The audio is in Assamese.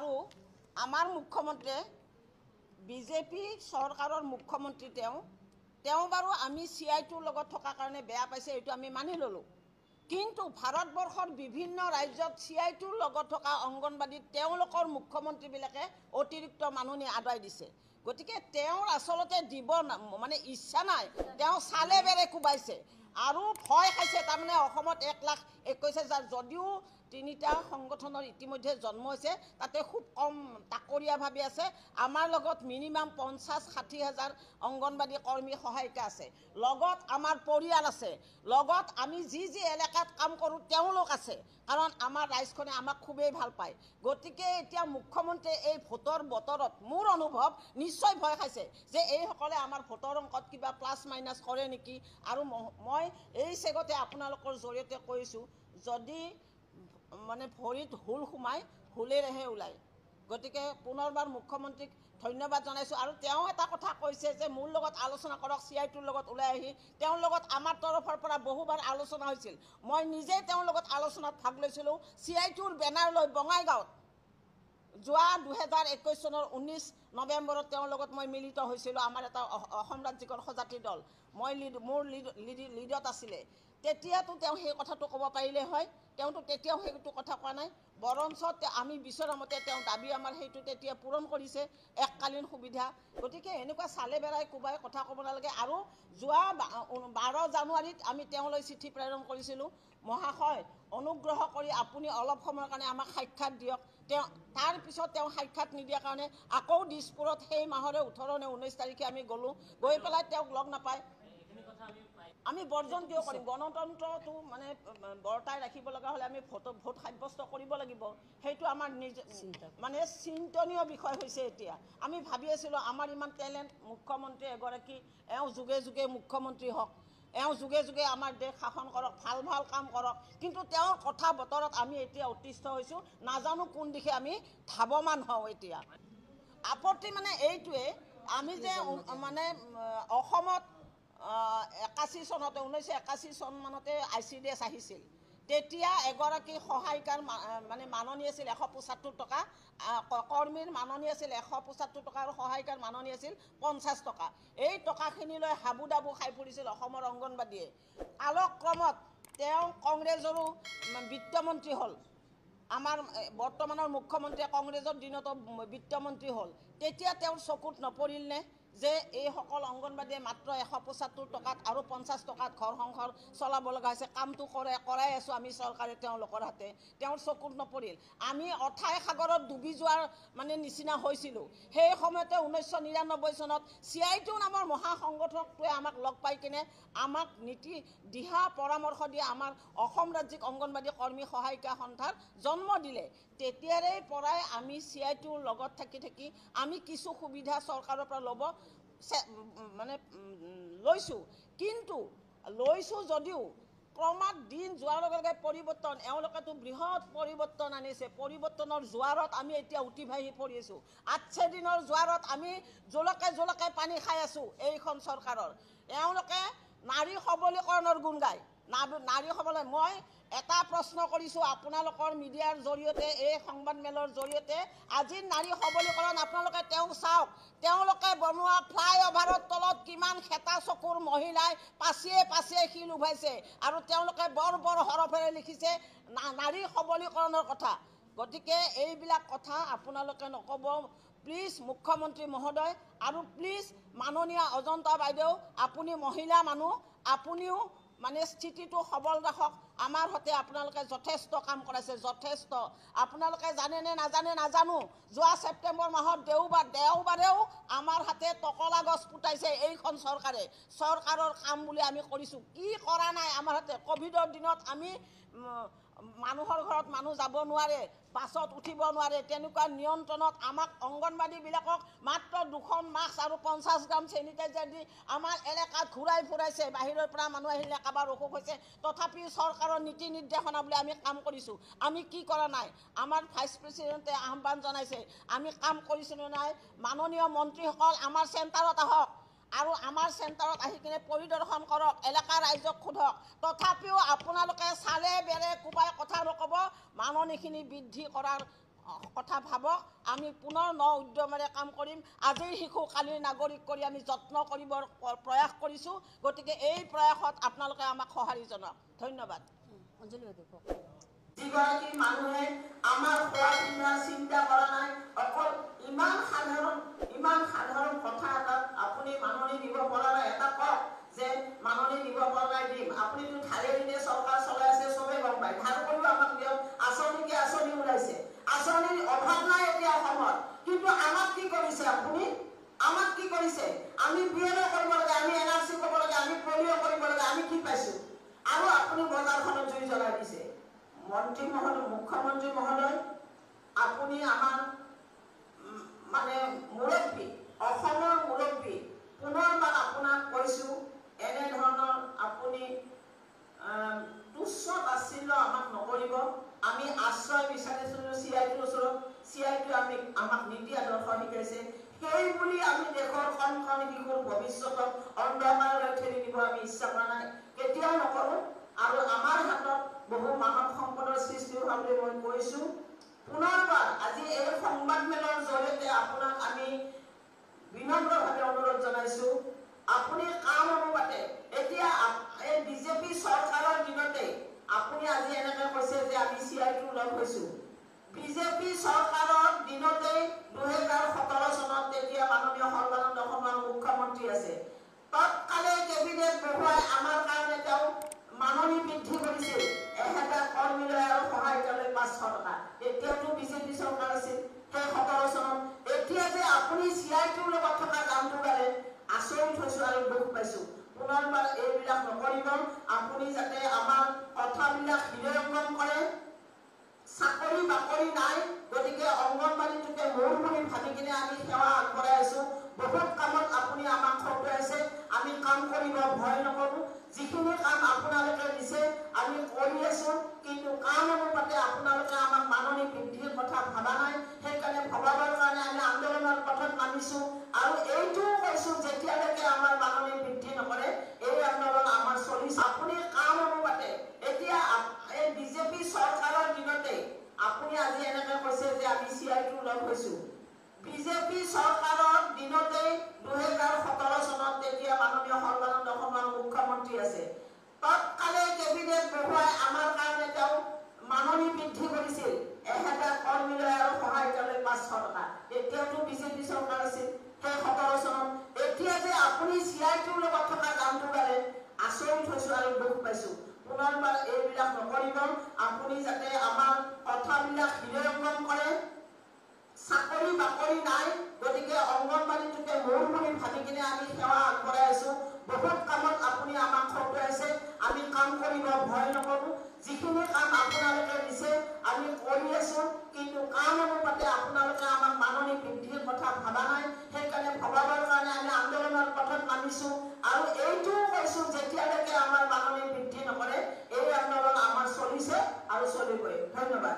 আৰু আমাৰ মুখ্যমন্ত্ৰীয়ে বিজেপি চৰকাৰৰ মুখ্যমন্ত্ৰী তেওঁ বাৰু আমি CI2ৰ লগত থকা কাৰণে বেয়া পাইছে, এইটো আমি মানি ল'লোঁ। কিন্তু ভাৰতবৰ্ষৰ বিভিন্ন ৰাজ্যত CI2ৰ লগত থকা অংগনবাদীত তেওঁলোকৰ মুখ্যমন্ত্ৰীবিলাকে অতিৰিক্ত মাননি আদায় দিছে। গতিকে তেওঁৰ আচলতে দিব মানে ইচ্ছা নাই, তেওঁ চালে বেৰে কোবাইছে আৰু ভয় খাইছে। তাৰমানে অসমত 1,21,000 যদিও 3টা সংগঠনৰ ইতিমধ্যে জন্ম হৈছে, তাতে খুব কম তাকৰীয়াভাৱে আছে। আমাৰ লগত মিনিমাম 50-60 হাজাৰ অংগনবাদী কৰ্মী সহায়িকা আছে, লগত আমাৰ পৰিয়াল আছে, লগত আমি যি এলেকাত কাম কৰোঁ তেওঁলোক আছে, কাৰণ আমাৰ ৰাইজখনে আমাক খুবেই ভাল পায়। গতিকে এতিয়া মুখ্যমন্ত্ৰীয়ে এই ভোটৰ বতৰত মোৰ অনুভৱ নিশ্চয় ভয় খাইছে যে এইসকলে আমাৰ ভোটৰ অংকত কিবা প্লাছ মাইনাছ কৰে নেকি। আৰু মই এই চেগতে আপোনালোকৰ জৰিয়তে কৈছোঁ, যদি মানে ভৰিত হুল সোমাই হুলেৰেহে ওলায়। গতিকে পুনৰবাৰ মুখ্যমন্ত্ৰীক ধন্যবাদ জনাইছোঁ। আৰু তেওঁ এটা কথা কৈছে যে মোৰ লগত আলোচনা কৰক, CI2ৰ লগত ওলাই আহি তেওঁৰ লগত আমাৰ তৰফৰ পৰা বহুবাৰ আলোচনা হৈছিল। মই নিজে তেওঁৰ লগত আলোচনাত ভাগ লৈছিলোঁ। CI2ৰ বেনাৰ লৈ বঙাইগাঁৱত যোৱা 2021 চনৰ 19 নৱেম্বৰত তেওঁৰ লগত মই মিলিত হৈছিলোঁ। আমাৰ এটা অসম ৰাজ্যিকৰ সজাতি দল, মই মোৰ লিডত আছিলে। তেতিয়াতো তেওঁ সেই কথাটো ক'ব পাৰিলে হয়, তেওঁতো তেতিয়াও সেইটো কথা কোৱা নাই। বৰঞ্চ আমি বিচৰা মতে তেওঁ দাবী আমাৰ সেইটো তেতিয়া পূৰণ কৰিছে, এককালীন সুবিধা। গতিকে এনেকুৱা চালে বেৰাই কোবাই কথা ক'ব নালাগে। আৰু যোৱা 12 জানুৱাৰীত আমি তেওঁলৈ চিঠি প্ৰেৰণ কৰিছিলোঁ, মহাশয় অনুগ্ৰহ কৰি আপুনি অলপ সময়ৰ কাৰণে আমাক সাক্ষাৎ দিয়ক। তাৰপিছত তেওঁ সাক্ষাৎ নিদিয়াৰ কাৰণে আকৌ দিছপুৰত সেই মাহৰে 18 নে 19 তাৰিখে আমি গ'লোঁ, গৈ পেলাই তেওঁক লগ নাপায়। আমি বৰ্জন কিয় কৰিম? গণতন্ত্ৰটো মানে বৰ্তাই ৰাখিব লগা হ'লে আমি ভোট সাব্যস্ত কৰিব লাগিব। সেইটো আমাৰ মানে চিন্তনীয় বিষয় হৈছে। এতিয়া আমি ভাবি আছিলোঁ আমাৰ ইমান টেলেণ্ট মুখ্যমন্ত্ৰী এগৰাকী, এওঁ যুগে যুগে মুখ্যমন্ত্ৰী হওক, এওঁ যুগে যুগে আমাৰ দেশ শাসন কৰক, ভাল ভাল কাম কৰক। কিন্তু তেওঁৰ কথা বতৰত আমি এতিয়া অতিষ্ঠ হৈছোঁ, নাজানো কোন দিশে আমি ধাৱমান হওঁ। এতিয়া আপত্তি মানে এইটোৱে, আমি যে মানে অসমত 81 চনতে 1981 চন মানতে ICDS আহিছিল। তেতিয়া এগৰাকী সহায়িকাৰ মানে মাননি আছিল 175 টকা, কৰ্মীৰ মাননি আছিল 175 টকা আৰু সহায়িকাৰ মাননি আছিল 50 টকা। এই টকাখিনিলৈ হাবু ডাবু খাই ফুৰিছিল অসমৰ অংগনবাদীয়ে। কালক্ৰমত তেওঁ কংগ্ৰেছৰো বিত্তমন্ত্ৰী হ'ল। আমাৰ বৰ্তমানৰ মুখ্যমন্ত্ৰীয়ে কংগ্ৰেছৰ দিনতো বিত্তমন্ত্ৰী হ'ল। তেতিয়া তেওঁৰ চকুত নপৰিল নে যে এইসকল অংগনবাদীয়ে মাত্ৰ 175 টকাত আৰু 50 টকাত ঘৰ সংসাৰ চলাব লগা হৈছে? কামটো কৰাই আছোঁ আমি চৰকাৰে তেওঁলোকৰ হাতে, তেওঁৰ চকুত নপৰিল। আমি অথাই সাগৰত ডুবি যোৱাৰ মানে নিচিনা হৈছিলোঁ। সেই সময়তে 1999 চনত CI2 নামৰ মহাসংগঠনটোৱে আমাক লগ পাই কিনে আমাক নীতি দিহা পৰামৰ্শ দিয়ে আমাৰ অসম ৰাজ্যিক অংগনবাদী কৰ্মী সহায়িকা সন্থাৰ জন্ম দিলে। তেতিয়াৰে পৰাই আমি CI2ৰ লগত থাকি আমি কিছু সুবিধা চৰকাৰৰ পৰা ল'ব মানে লৈছোঁ। কিন্তু লৈছোঁ যদিও ক্ৰমাৎ দিন যোৱাৰ লগে লগে পৰিৱৰ্তন, এওঁলোকেতো বৃহৎ পৰিৱৰ্তন আনিছে। পৰিৱৰ্তনৰ জোৱাৰত আমি এতিয়া উঠি ভাহি পৰি আছোঁ। 8 দিনৰ জোৱাৰত আমি জলকে পানী খাই আছোঁ এইখন চৰকাৰৰ। এওঁলোকে নাৰী সবলীকৰণৰ গুণ গায়। নাৰী সবলীকৰণ, মই এটা প্ৰশ্ন কৰিছোঁ আপোনালোকৰ মিডিয়াৰ জৰিয়তে, এই সংবাদ মেলৰ জৰিয়তে, আজি নাৰী সবলীকৰণ আপোনালোকে তেওঁক চাওক। তেওঁলোকে বনোৱা ফ্লাইঅভাৰৰ তলত কিমান খেতা চকুৰ মহিলাই পাচিয়ে শিল উভাইছে আৰু তেওঁলোকে বৰ হৰফেৰে লিখিছে নাৰী সবলীকৰণৰ কথা। গতিকে এইবিলাক কথা আপোনালোকে নক'ব প্লিজ মুখ্যমন্ত্ৰী মহোদয়। আৰু প্লিজ মাননীয় অজন্তা বাইদেউ, আপুনি মহিলা মানুহ, আপুনিও মানে স্থিতিটো সবল ৰাখক। আমাৰ হতে আপোনালোকে যথেষ্ট কাম কৰাইছে, যথেষ্ট। আপোনালোকে জানেনে নাজানে নাজানো, যোৱা ছেপ্টেম্বৰ মাহত দেওবাৰেও আমাৰ হাতে টকলা গছ পুতাইছে এইখন চৰকাৰে। চৰকাৰৰ কাম বুলি আমি কৰিছোঁ, কি কৰা নাই আমাৰ হাতে। ক'ভিডৰ দিনত আমি মানুহৰ ঘৰত মানুহ যাব নোৱাৰে, বাছত উঠিব নোৱাৰে, তেনেকুৱা নিয়ন্ত্ৰণত আমাক অংগনবাদীবিলাকক মাত্ৰ 2খন মাস্ক আৰু 50 গ্ৰাম চেনিটাইজাৰ দি আমাৰ এলেকাত ঘূৰাই ফুৰাইছে। বাহিৰৰ পৰা মানুহ আহিলে কাৰোবাৰ অসুখ হৈছে, তথাপিও চৰকাৰৰ নীতি নিৰ্দেশনা বুলি আমি কাম কৰিছোঁ। আমি কি কৰা নাই? আমাৰ ভাইচ প্ৰেচিডেণ্টে আহ্বান জনাইছে, আমি কাম কৰিছোঁ নে নাই? মাননীয় মন্ত্ৰীসকল আমাৰ চেণ্টাৰত আহক আৰু আমাৰ চেণ্টাৰত আহি কিনে পৰিদৰ্শন কৰক, এলেকাৰ ৰাইজক সোধক। তথাপিও আপোনালোকে চালে বেৰে কোবাই কথা নক'ব, মাননিখিনি বৃদ্ধি কৰাৰ কথা ভাবক আমি পুনৰ ন উদ্যমেৰে কাম কৰিম আজিৰ শিশু কালিৰ নাগৰিক কৰি আমি যত্ন কৰিবৰ প্ৰয়াস কৰিছোঁ গতিকে এই প্ৰয়াসত আপোনালোকে আমাক সঁহাৰি জনাওক ধন্যবাদ অঞ্জলি বাইদেউ কওক যিগৰাকী মানুহে আমাৰ খোৱা চিন্তা কৰা নাই অকল ইমান সাধাৰণ কথা এটাত আপুনি মাননি দিব পৰা নাই এটা কওক যে মাননি দিব পৰা নাই দিম আপুনিতো ধাৰে দিনে চৰকাৰ চলাই আছে চবেই গম পায় ধাৰ কৰিও আমাক দিয়ক আঁচনিকে আঁচনি ওলাইছে আঁচনিৰ অভাৱ নাই এতিয়া অসমত কিন্তু আমাক কি কৰিছে আপুনি আমাক কি কৰিছে আমি বিএলও কৰিব লাগে আমি এনআৰচি কৰিব লাগে আমি পলিঅ' কৰিব লাগে আমি কি পাইছোঁ আৰু আপুনি বজাৰখনত জুই জ্বলাই দিছে মন্ত্ৰী মহোদয় মুখ্যমন্ত্ৰী মহোদয় আপুনি আমাৰ মানে মুৰব্বী অসমৰ মুৰব্বী পুনৰবাৰ আপোনাক কৈছোঁ এনেধৰণৰ আপুনি তুচ্ছ তাচ্ছিল্য আমাক নকৰিব আমি আশ্ৰয় বিচাৰিছিলোঁ চিআইটিৰ ওচৰত চিআইটি আমাক নীতি আদৰ্শ শিকাইছে সেই বুলি আমি দেশৰ কণ শিশুৰ ভৱিষ্যতক অন্ধকাৰলৈ ঠেলি দিব আমি ইচ্ছা কৰা নাই কেতিয়াও নকৰোঁ আৰু আমাৰ হাতত বহু মানৱ সম্পদৰ সৃষ্টি হোৱা বুলি মই কৈছোঁ পুনৰবাৰ আজি এই সংবাদমেলৰ জৰিয়তে আপোনাক আমি বিনম্ৰভাৱে অনুৰোধ জনাইছোঁ আপুনি কাম অনুপাতে এতিয়া এই বিজেপি চৰকাৰৰ দিনতে আপুনি আজি এনেকৈ কৈছে যে আমি চিআইটিও লগ হৈছোঁ বিজেপি চৰকাৰৰ দিনতেই 2017 চনত তেতিয়া মাননীয় সৰ্বানন্দ সোণোৱাল মুখ্যমন্ত্ৰী আছে তৎকালে কেবিনেট বহুৱাই আমাৰ কাৰণে তেওঁ মাননি বৃদ্ধি কৰিছিল 1000 কৰ্মীলৈ আৰু সহায়িকালৈ 500 টকা এতিয়াতো বিজেপি চৰকাৰ আছিল সেই 17 চনত এতিয়া যে আপুনি চিআইটিৰ লগত থকা কামটো গালে আচৰিত হৈছোঁ আৰু দুখ পাইছোঁ পুনৰবাৰ এইবিলাক নকৰিব আপুনি যাতে আমাৰ কথাবিলাক হৃদয়ঙ্গম কৰে চাকৰি বাকৰি নাই গতিকে অংগনবাড়ীটোকে মোৰ বুলি ভাবি কিনে আমি সেৱা আগবঢ়াই আছোঁ বহুত কামত আপুনি আমাক খটুৱাইছে আমি কাম কৰিব ভয় নকৰোঁ যিখিনি কাম আপোনালোকে দিছে আমি কৰি আছোঁ কিন্তু কাম অনুপাতে আপোনালোকে আমাক মাননি বৃদ্ধিৰ কথা ভাবা নাই সেইকাৰণে ভবাবৰ কাৰণে আমি আন্দোলনৰ পথত নামিছোঁ আৰু এইটোও কৈছোঁ যেতিয়ালৈকে আমাৰ মাননি বৃদ্ধি নকৰে এই আন্দোলন আমাৰ চলিছে আপুনি কাম অনুপাতে এতিয়া এই বিজেপি চৰকাৰৰ দিনতে আপুনি আজি এনেকৈ কৈছে যে আমি চিআইটিও লগ হৈছোঁ বিজেপি চৰকাৰৰ দিনতেই 2017 চনত তেতিয়া মাননীয় সৰ্বানন্দ সোণোৱাল মুখ্যমন্ত্ৰী আছে তৎকালে কেবিনেট বহুৱাই আমাৰ কাৰণে তেওঁ মাননি বৃদ্ধি কৰিছিল 1000 কৰ্মীলৈ আৰু সহায়িকালৈ 500 টকা এতিয়াতো বিজেপি চৰকাৰ আছিল সেই 17 চনত এতিয়া যে আপুনি চিআইটিৰ লগত থকা কামটো গালে আচৰিত হৈছোঁ আৰু দুখ পাইছোঁ পুনৰবাৰ এইবিলাক নকৰিব আপুনি যাতে আমাৰ কথাবিলাক হৃদয়ঙ্গম কৰে চাকৰি বাকৰি নাই গতিকে অংগনবাড়ীটোকে মোৰ বুলি ভাবি কিনে আমি সেৱা আগবঢ়াই আছোঁ বহুত কামত আপুনি আমাক খটুৱাইছে আমি কাম কৰিব ভয় নকৰোঁ যিখিনি কাম আপোনালোকে দিছে আমি কৰি আছোঁ কিন্তু কাম অনুপাতে আপোনালোকে আমাক মাননি বৃদ্ধিৰ কথা ভাবা নাই সেইকাৰণে ভবাবৰ কাৰণে আমি আন্দোলনৰ পথত নামিছোঁ আৰু এইটোও কৈছোঁ যেতিয়ালৈকে আমাৰ মাননি বৃদ্ধি নকৰে এই আন্দোলন আমাৰ চলিছে আৰু চলিবই ধন্যবাদ